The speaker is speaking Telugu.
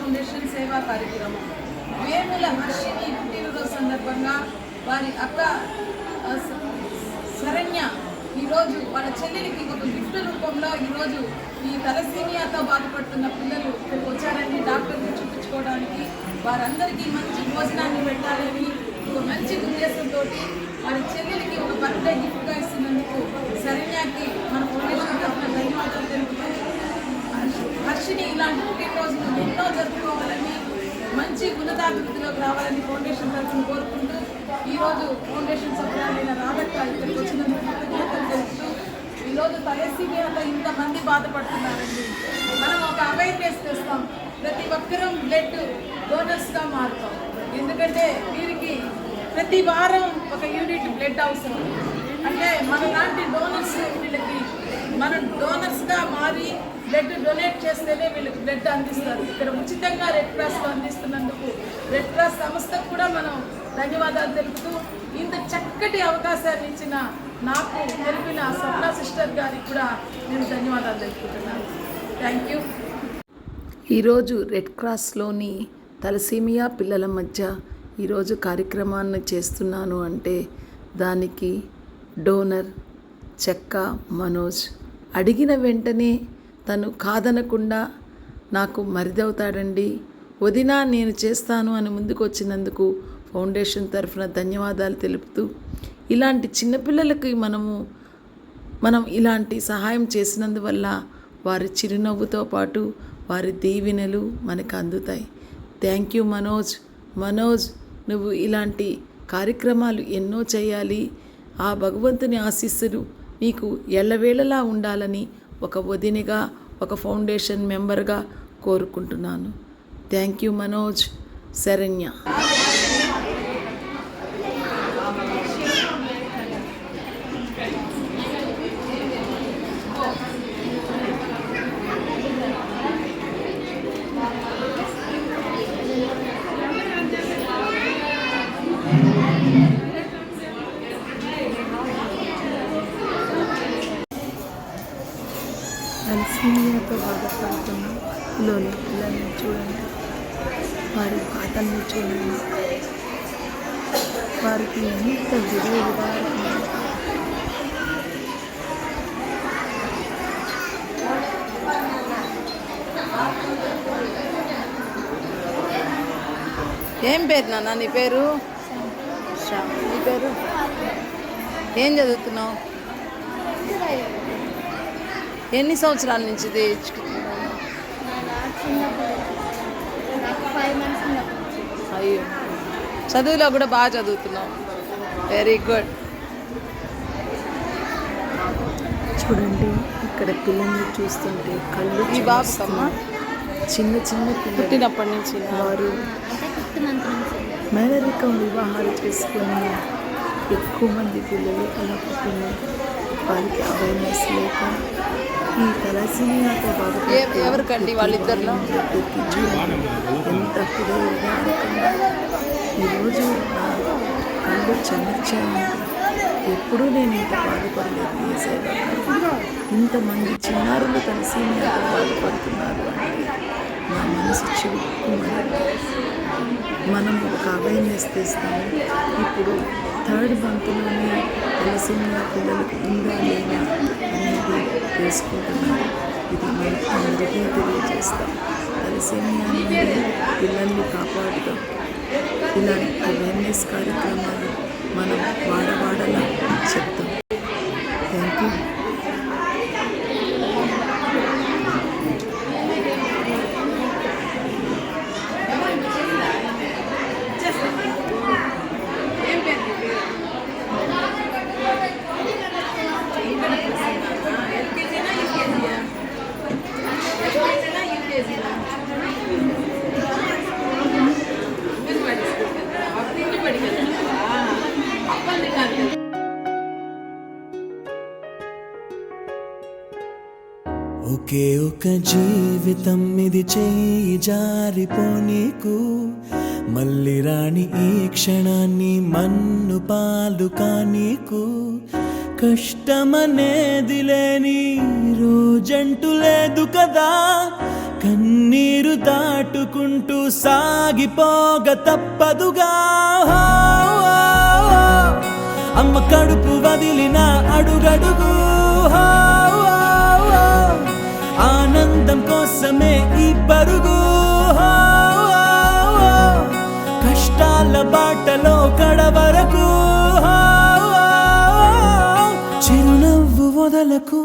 ఫౌండేషన్ సేవా కార్యక్రమం. వేముల హర్షిని పుట్టినరోజు సందర్భంగా వారి అక్క శరణ్య ఈరోజు వాళ్ళ చెల్లెలికి ఒక గిఫ్ట్ రూపంలో ఈరోజు ఈ తలసీమియాతో బాధపడుతున్న పిల్లలు ఇక్కడికి వచ్చారని డాక్టర్ని చూపించుకోవడానికి. వారందరికీ మంచి భోజనాన్ని పెట్టాలని ఒక మంచి ఉద్దేశంతో వారి చెల్లెలికి ఒక బర్త్డే గిఫ్ట్గా ఇస్తున్నందుకు శరణ్యకి మన ఫౌండేషన్ తరఫున ధన్యవాదాలు తెలుపుతూ, హర్షిని ఇలాంటి పుట్టినరోజును ఎన్నో జరుపుకోవాలని, మంచి ఉన్నతాభివృద్ధిలోకి రావాలని ఫౌండేషన్ తరఫున కోరుకుంటూ, ఈరోజు ఫౌండేషన్ సభ్యులైన రాబర్ట్ ఇక్కడికి వచ్చినందుకు కృతజ్ఞతలు తెలుపుతూ, ఈరోజు తలసీమియాతో ఇంతమంది బాధపడుతున్నారండి. మనం ఒక అవేర్నెస్ తెస్తాం, ప్రతి ఒక్కరూ బ్లడ్ డోనర్స్గా మారుతాం. ఎందుకంటే వీరికి ప్రతి వారం ఒక యూనిట్ బ్లడ్ అవసరం. అంటే మన లాంటి డోనర్స్ వీళ్ళకి మనం డోనర్స్గా మారి బ్లడ్ డొనేట్ చేస్తేనే వీళ్ళకి బ్లడ్ అందిస్తారు. ఇక్కడ ఉచితంగా రెడ్ క్రాస్లో అందిస్తున్నందుకు రెడ్ క్రాస్ సంస్థకు కూడా మనం ధన్యవాదాలు తెలుపుతూ, ఇంత చక్కటి అవకాశాన్ని ఇచ్చిన నాకు తెలిపిన స్వప్న సిస్టర్ గారికి కూడా నేను ధన్యవాదాలు తెలుపుతున్నాను. Thank you. ఈరోజు రెడ్ క్రాస్లోని తలసీమియా పిల్లల మధ్య ఈరోజు కార్యక్రమాన్ని చేస్తున్నాను అంటే దానికి డోనర్ చెక్క మనోజ్ అడిగిన వెంటనే తను కాదనకుండా నాకు మరిదవుతాడండి వదినా నేను చేస్తాను అని ముందుకు వచ్చినందుకు ఫౌండేషన్ తరఫున ధన్యవాదాలు తెలుపుతూ, ఇలాంటి చిన్నపిల్లలకి మనం ఇలాంటి సహాయం చేసినందువల్ల వారి చిరునవ్వుతో పాటు వారి దీవెనలు మనకు అందుతాయి. థ్యాంక్ యూ మనోజ్, నువ్వు ఇలాంటి కార్యక్రమాలు ఎన్నో చేయాలి. ఆ భగవంతుని ఆశీస్సులు నీకు ఎల్లవేళలా ఉండాలని ఒక వదినిగా, ఒక ఫౌండేషన్ మెంబర్గా కోరుకుంటున్నాను. Thank you Manoj. శరణ్య. తలసీమియాతో బాధపడుతున్న పిల్లల్ని చూడండి, వారి పాటల్ని చూడండి, వారికి ఎంత విలువ. ఏం పేరు నాన్న నీ పేరు? నీ పేరు ఏం చదువుతున్నావు? ఎన్ని సంవత్సరాల నుంచి అయ్యో, చదువులో కూడా బాగా చదువుతున్నావు. Very good. చూడండి ఇక్కడ పిల్లల్ని చూస్తుంటే కళ్ళు ఈ బాబుకమ్మా చిన్న పిల్లలు పుట్టినప్పటి నుంచి వారు మేనరికం వివాహాలు చేసుకొని ఎక్కువ మంది పిల్లలు అలా పుట్టినారు. వారికి అవేర్నెస్ లేక ఈ తలసీమియాతో బాధపడుతూ ఎవరికండి వాళ్ళిద్దరిలో ఎంత పిల్లలుగా ఆడకుండా ఈరోజు కళ్ళు చెమర్చాయండి. ఎప్పుడూ నేను ఇంత బాధపడలేదు. ఈ సేవ ఇంతమంది చిన్నారులు తలసీమియాతో బాధపడుతున్నారు అంటే నా మనసు చివుక్కుమని. మనం ఒక అవేర్నెస్ తెస్తాము. ఇప్పుడు 3rd మంత్లోనే తలసీమియా పిల్లలకు ఉందా లేదా అనేది తెలుసుకుంటున్నారు. ఇది మనం అందరికీ తెలియజేస్తాం. తలసీమియా నుండి పిల్లల్ని కాపాడుతాం. ఇలాంటి అవేర్నెస్ కార్యక్రమాలు మనం వాడవాడలా చెప్తాం. Thank you. ఒకే ఒక జీవితం ఇది చేయి జారిపోనీకు, మళ్ళీ రాణి ఈ క్షణాన్ని మన్ను పాలు కానీకు. కష్టమనేది లేని రోజంటూ లేదు కదా, కన్నీరు దాటుకుంటూ సాగిపోగ తప్పదుగా. అమ్మ కడుపు వదిలిన అడుగడుగు ఆనందం కోసమే ఈ పరుగు. కష్టాల బాటలో కడవరకు చిరునవ్వు వదలకు.